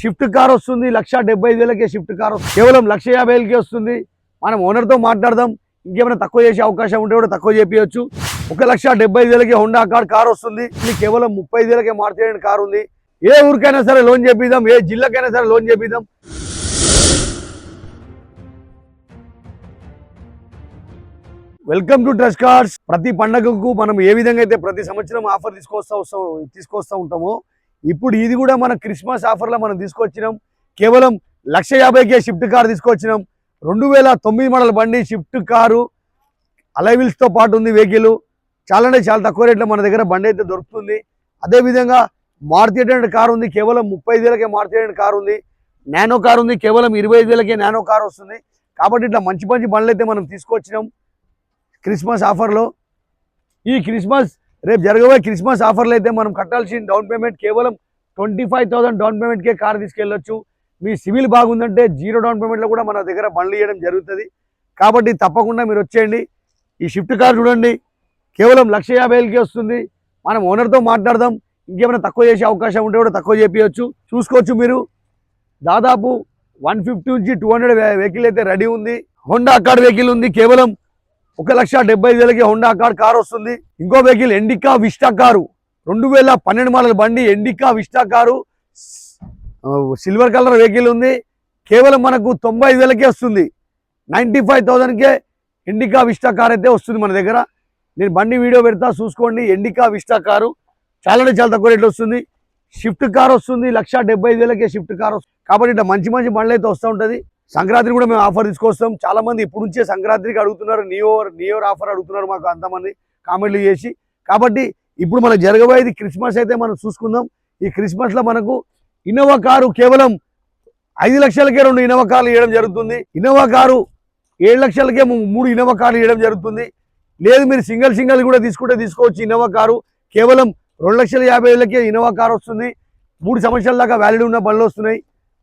Swift car వస్తుంది 1,75,000కే Swift car కేవలం 1,50,000కే వస్తుంది. మనం ఓనర్తో మాట్లాడదాం, ఇంకేమైనా తక్కువ చేసే అవకాశం ఉంటే కూడా తక్కువ చేపించవచ్చు. 1,75,000కే హోండా కార్ వస్తుంది. ఇది కేవలం 35,000కే మార్చేయడానికి కార్ ఉంది. ఏ ఊరికైనా సరే లోన్ చేపిద్దాం, ఏ జిల్లాకైనా సరే లోన్ చేపిద్దాం. Welcome to Trust Cars. ప్రతి పండగకు మనం ఏ విధంగా అయితే ప్రతి సంవత్సరం ఆఫర్ తీసుకొస్తా ఉంటామో, ఇప్పుడు ఇది కూడా మన క్రిస్మస్ ఆఫర్లో మనం తీసుకొచ్చినాం. కేవలం 1,50,000కే షిఫ్ట్ కార్ తీసుకొచ్చినాం. 2009 మోడల్ బండి షిఫ్ట్ కారు, అలైవిల్స్తో పాటు ఉంది వెహికల్. చాలా అంటే చాలా తక్కువ రేట్లో మన దగ్గర బండి అయితే దొరుకుతుంది. అదేవిధంగా మారుతి ఎయిట్ కార్ ఉంది, కేవలం 35,000కే మారుతి ఎయిట్ కార్ ఉంది. నానో కార్ ఉంది, కేవలం 25,000కే నానో కార్ వస్తుంది. కాబట్టి ఇట్లా మంచి మంచి బండ్లు అయితే మనం తీసుకొచ్చినాం క్రిస్మస్ ఆఫర్లో. ఈ క్రిస్మస్ రేపు జరగబోయే క్రిస్మస్ ఆఫర్లో అయితే మనం కట్టాల్సిన డౌన్ పేమెంట్ కేవలం 25,000 డౌన్ పేమెంట్కే కార్ తీసుకెళ్ళొచ్చు. మీ సివిల్ బాగుందంటే 0 డౌన్ పేమెంట్లో కూడా మన దగ్గర బండ్లు ఇవ్వడం జరుగుతుంది. కాబట్టి తప్పకుండా మీరు వచ్చేయండి. ఈ షిఫ్ట్ కార్ చూడండి, కేవలం 1,50,000కే వస్తుంది. మనం ఓనర్తో మాట్లాడదాం, ఇంకేమైనా తక్కువ చేసే అవకాశం ఉంటే కూడా తక్కువ చేపించవచ్చు. చూసుకోవచ్చు మీరు. దాదాపు 150 నుంచి 200 వెహికల్ అయితే రెడీ ఉంది. హోండా అకార్డ్ వెహికల్ ఉంది, కేవలం 1,75,000కే హోండా అకార్డ్ కార్ వస్తుంది. ఇంకో vehicle Indica Vista car, 2012 model బండి Indica Vista car, silver colour vehicle ఉంది. కేవలం మనకు 95,000కే వస్తుంది. 95,000కే ఎండికా విస్టా కార్ అయితే వస్తుంది మన దగ్గర. నేను బండి వీడియో పెడతా, చూసుకోండి. ఎండికా విస్టా కారు చాలా అంటే చాలా తక్కువ రేట్లో వస్తుంది. షిఫ్ట్ కార్ వస్తుంది, 1,75,000కే షిఫ్ట్ కార్ వస్తుంది. కాబట్టి ఇట్లా మంచి మంచి బండ్లు అయితే వస్తూ ఉంటుంది. సంక్రాంతి కూడా మేము ఆఫర్ తీసుకొస్తాం. చాలా మంది ఇప్పుడు నుంచే సంక్రాంతికి అడుగుతున్నారు, న్యూ ఇయర్ ఆఫర్ అడుగుతున్నారు మాకు అంతమంది కామెంట్లు చేసి. కాబట్టి ఇప్పుడు మనకు జరగబోయేది క్రిస్మస్ అయితే మనం చూసుకుందాం. ఈ క్రిస్మస్లో మనకు ఇన్నోవా కారు కేవలం 5 లక్షలకే 2 ఇన్నోవా కార్లు ఇవ్వడం జరుగుతుంది. ఇన్నోవా కారు 7 లక్షలకే 3 ఇన్నోవా కార్లు ఇవ్వడం జరుగుతుంది. లేదు మీరు సింగిల్ కూడా తీసుకుంటే తీసుకోవచ్చు. ఇన్నోవా కారు కేవలం 2,50,000కే ఇన్నోవా కార్ వస్తుంది. 3 సంవత్సరాల దాకా వ్యాలిడ్ ఉన్న బండ్లు వస్తున్నాయి.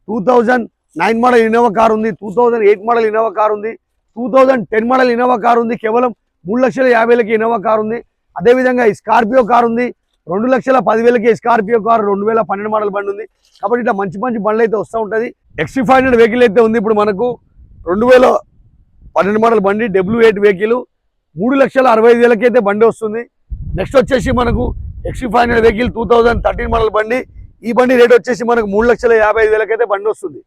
2009 మోడల్ ఇన్నోవా కార్ ఉంది, 2008 మోడల్ ఇన్నోవా కార్ ఉంది, 2010 మోడల్ ఇన్నోవా కార్ ఉంది. కేవలం 3,50,000కి ఇన్నోవా కార్ ఉంది. అదేవిధంగా స్కార్పియో కార్ ఉంది, 2,10,000కి స్కార్పియో కార్ 2012 మోడల్ బండి ఉంది. కాబట్టి ఇట్లా మంచి మంచి బండ్లు అయితే వస్తూ ఉంటుంది. XC500 వెహికల్ అయితే ఉంది ఇప్పుడు మనకు. 2012 మోడల్ బండి W8 వెహికల్ 3,65,000కి అయితే బండి వస్తుంది. నెక్స్ట్ వచ్చేసి మనకు XC500 వెహికల్ 2013 మోడల్ బండి. ఈ బండి రేట్ వచ్చేసి మనకు 3,55,000కి అయితే బండి వస్తుంది.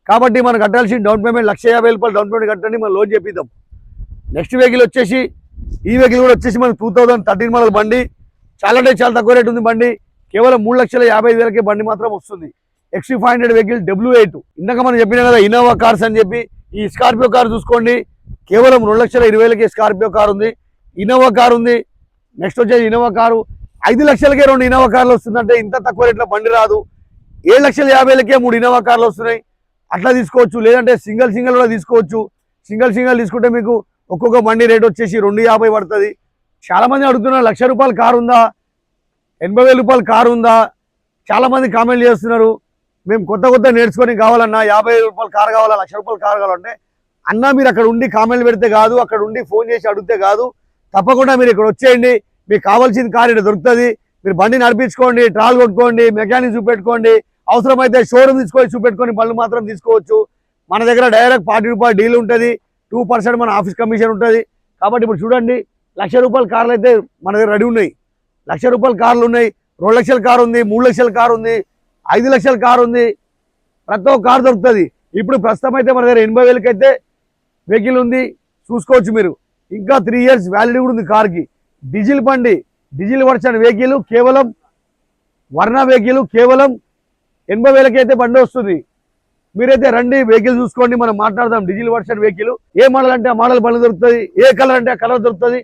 కాబట్టి మనం కట్టాల్సిన డౌన్ పేమెంట్ 1,50,000 డౌన్ పేమెంట్ కట్టండి, మనం లోన్ చేపిద్దాం. నెక్స్ట్ వెహికల్ వచ్చేసి ఈ వెహికల్ కూడా వచ్చేసి మనకు 2013 మోడల్ బండి. చాలా అంటే చాలా తక్కువ రేట్ ఉంది బండి. కేవలం 3,50,000కే బండి మాత్రం వస్తుంది. XC500 vehicle W8. ఇందాక మనం చెప్పినా కదా ఇన్నోవా కార్స్ అని చెప్పి. ఈ స్కార్పియో కార్ చూసుకోండి, కేవలం 2,20,000కే స్కార్పియో కార్ ఉంది, ఇన్నోవా కార్ ఉంది. నెక్స్ట్ వచ్చేసి ఇన్నోవా కారు 5 లక్షలకే 2 ఇన్నోవా కార్లు వస్తుందంటే ఇంత తక్కువ రేట్లో బండి రాదు. 7,50,000కే 3 ఇన్నోవా కార్లు వస్తున్నాయి. అట్లా తీసుకోవచ్చు. లేదంటే సింగిల్ కూడా తీసుకోవచ్చు. సింగిల్ తీసుకుంటే మీకు ఒక్కొక్క బండి రేట్ వచ్చేసి 2,50,000 పడుతుంది. చాలామంది అడుగుతున్నారు, ₹1,00,000 కారు ఉందా, ₹80,000 కారు ఉందా? చాలామంది కామెంట్ చేస్తున్నారు. మేము కొత్త నేర్చుకొని కావాలన్నా ₹50,000 కారు కావాలా, ₹1,00,000 కారు కావాలంటే అన్నా మీరు అక్కడ ఉండి కామెంట్లు పెడితే కాదు, అక్కడ ఉండి ఫోన్ చేసి అడిగితే కాదు. తప్పకుండా మీరు ఇక్కడ వచ్చేయండి. మీకు కావాల్సిన కారు ఇక్కడ దొరుకుతుంది. మీరు బండి నడిపించుకోండి, ట్రాల్ కొట్టుకోండి, మెకానిక్ చూపెట్టుకోండి. అవసరమైతే షోరూమ్ తీసుకొని చూపెట్టుకొని బండ్లు మాత్రం తీసుకోవచ్చు. మన దగ్గర డైరెక్ట్ ₹40 డీల్ ఉంటుంది, 2% మన ఆఫీస్ కమిషన్ ఉంటుంది. కాబట్టి ఇప్పుడు చూడండి, ₹1,00,000 కార్లు అయితే మన దగ్గర రెడీ ఉన్నాయి. ₹1,00,000 కార్లు ఉన్నాయి, 2 లక్షల కారు ఉంది, 3 లక్షల కారు ఉంది, 5 లక్షల కారు ఉంది. ప్రతి ఒక్క కారు దొరుకుతుంది. ఇప్పుడు ప్రస్తుతం అయితే మన దగ్గర 80,000కి అయితే వెహికల్ ఉంది, చూసుకోవచ్చు మీరు. ఇంకా 3 ఇయర్స్ వ్యాలిడిటీ కూడా ఉంది కార్కి. డీజిల్ బండి, డీజిల్ వర్షన్ వెహికల్, కేవలం వర్ణ వెహికల్ కేవలం 80,000కి అయితే బండి వస్తుంది. మీరైతే రండి, వెహికల్ చూసుకోండి, మనం మాట్లాడదాం. డీజిల్ వర్షన్ వెహికల్ ఏ మోడల్ అంటే ఆ మోడల్ బండి దొరుకుతుంది, ఏ కలర్ అంటే ఆ కలర్ దొరుకుతుంది.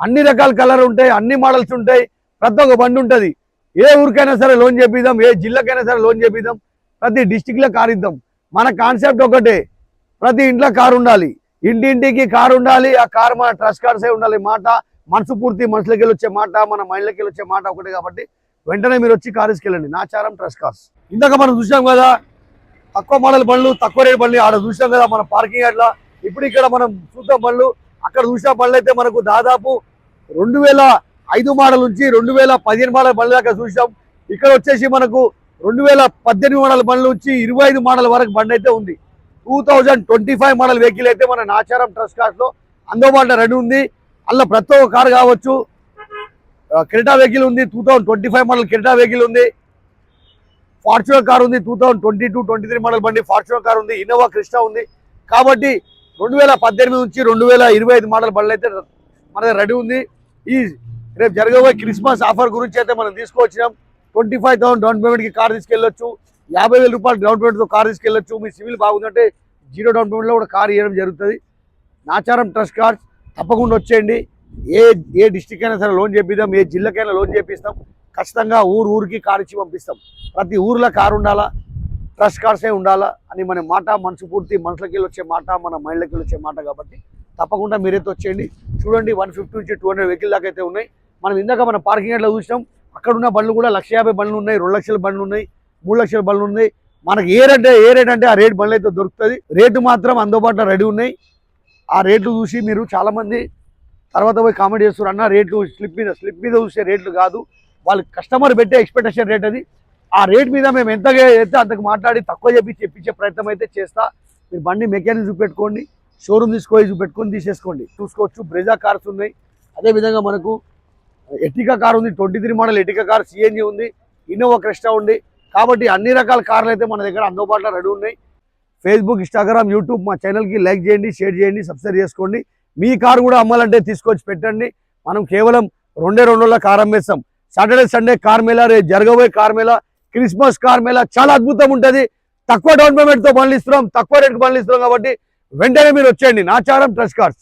అన్ని రకాల కలర్ ఉంటాయి, అన్ని మోడల్స్ ఉంటాయి, ప్రతి ఒక్క బండి ఉంటుంది. ఏ ఊరికైనా సరే లోన్ చేపిద్దాం, ఏ జిల్లాకైనా సరే లోన్ చేపిద్దాం, ప్రతి డిస్టిక్లో కారు ఇద్దాం. మన కాన్సెప్ట్ ఒకటే, ప్రతి ఇంట్లో కారు ఉండాలి, ఇంటింటికి కారు ఉండాలి. ఆ కారు మన ట్రస్ట్ కార్సే ఉండాలి. మాట మనసు పూర్తి మనసులోకి వచ్చే మాట, మన మైండ్లోకి వచ్చే మాట ఒకటే. కాబట్టి వెంటనే మీరు వచ్చి కారు తీసుకెళ్ళండి. Nacharam trust cars. ఇందాక మనం చూసాం కదా తక్కువ మోడల్ బండ్లు, తక్కువ రేట్ బండ్లు ఆడ చూసాం కదా మన పార్కింగ్ యార్డ్లో. ఇప్పుడు ఇక్కడ మనం చూద్దాం బండ్లు. అక్కడ చూసిన బండ్లు అయితే మనకు దాదాపు 2005 మోడల్ నుంచి 2015 మోడల్ బండ్లు దాకా చూసాం. ఇక్కడ వచ్చేసి మనకు 2018 మోడల్ బండ్లు వచ్చి 25 మోడల్ వరకు బండి అయితే ఉంది. 2025 మోడల్ వెహికల్ అయితే మన నాచారం ట్రస్ట్ కార్స్ లో అందుబాటులో రెడీ ఉంది. అలా ప్రతి ఒక్క కార్ కావచ్చు. క్రెటా వెహికల్ ఉంది, 2025 మోడల్ క్రెటా వెహికల్ ఉంది. ఫార్చునర్ కార్ ఉంది, 2022-23 మోడల్ బండి ఫార్చునర్ కార్ ఉంది. ఇన్నోవా క్రిస్టా ఉంది. కాబట్టి 2018 నుంచి 2025 మోడల్ బండ్లు అయితే మన రెడీ ఉంది. ఈ రేపు జరగబోయే క్రిస్మస్ ఆఫర్ గురించి అయితే మనం తీసుకొచ్చినాం. 25,000 డౌన్ పేమెంట్కి కార్ తీసుకెళ్ళొచ్చు. 50,000 రూపాయలు డౌన్ పేమెంట్తో కార్ తీసుకెళ్ళొచ్చు. మీ సివిల్ బాగుందంటే 0 డౌన్ పేమెంట్లో కూడా కార్ ఇవ్వడం జరుగుతుంది. నాచారం ట్రస్ట్ కార్డ్స్ తప్పకుండా వచ్చేయండి. ఏ డిస్టిక్ అయినా సరే లోన్ చేపిద్దాం, ఏ జిల్లాకైనా లోన్ చేపిస్తాం. ఖచ్చితంగా ఊరికి కార్ ఇచ్చి పంపిస్తాం. ప్రతి ఊర్లో కారు ఉండాలా, ట్రస్ట్ కార్డ్సే ఉండాలా అని మన మాట, మనసు పూర్తి మనసులకి వెళ్ళి వచ్చే మాట, మన మైండ్లకి వెళ్ళి వచ్చే మాట. కాబట్టి తప్పకుండా మీరైతే వచ్చేయండి. చూడండి 150 నుంచి 200 వెహికల్ దాకా అయితే ఉన్నాయి. మనం ఇందాక మన పార్కింగ్ యార్డ్లో చూసినాం. అక్కడ ఉన్న బండ్లు కూడా 1,50,000 బండ్లు ఉన్నాయి, 2 లక్షల బండ్లు ఉన్నాయి, 3 లక్షల బండ్లు ఉన్నాయి. మనకి ఏ రేట్ అంటే ఆ రేట్ బండ్లు అయితే దొరుకుతుంది. రేటు మాత్రం అందుబాటులో రెడీ ఉన్నాయి. ఆ రేట్లు చూసి మీరు చాలామంది తర్వాత పోయి కామెంట్ చేస్తారు, అన్న రేట్లు స్లిప్ మీద చూసే రేట్లు కాదు, వాళ్ళు కస్టమర్ పెట్టే ఎక్స్పెక్టేషన్ రేట్ అది. ఆ రేట్ మీద మేము ఎంతగా అయితే అంతకు మాట్లాడి తక్కువ చెప్పించే ప్రయత్నం అయితే చేస్తా. మీరు బండి మెకానిక్ చూపెట్టుకోండి, షోరూమ్ చూపెట్టుకొని తీసేసుకోండి. చూసుకోవచ్చు. బ్రెజా కార్స్ ఉన్నాయి. అదేవిధంగా మనకు ఎర్టిగా కార్ ఉంది, 23 మోడల్ ఎర్టిగా కార్ సిఎన్జి ఉంది, ఇన్నోవా క్రెస్టా ఉంది. కాబట్టి అన్ని రకాల కార్లు అయితే మన దగ్గర అందుబాటులో రెడీ ఉన్నాయి. ఫేస్బుక్, ఇన్స్టాగ్రామ్, యూట్యూబ్ మా ఛానల్కి లైక్ చేయండి, షేర్ చేయండి, సబ్స్క్రైబ్ చేసుకోండి. మీ కారు కూడా అమ్మాలంటే తీసుకొచ్చి పెట్టండి. మనం కేవలం 2 రోజుల్లో కార్ అమ్మేస్తాం. సాటర్డే సండే కార్ మేళా, రేపు జరగబోయే car mela, Christmas car mela చాలా అద్భుతం ఉంటుంది. తక్కువ డౌన్ పేమెంట్తో బండ్లు ఇస్తున్నాం, తక్కువ రేటుకి బండ్లు ఇస్తున్నాం. కాబట్టి వెంటనే మీరు వచ్చేయండి నాచారం ట్రస్ట్ కార్స్.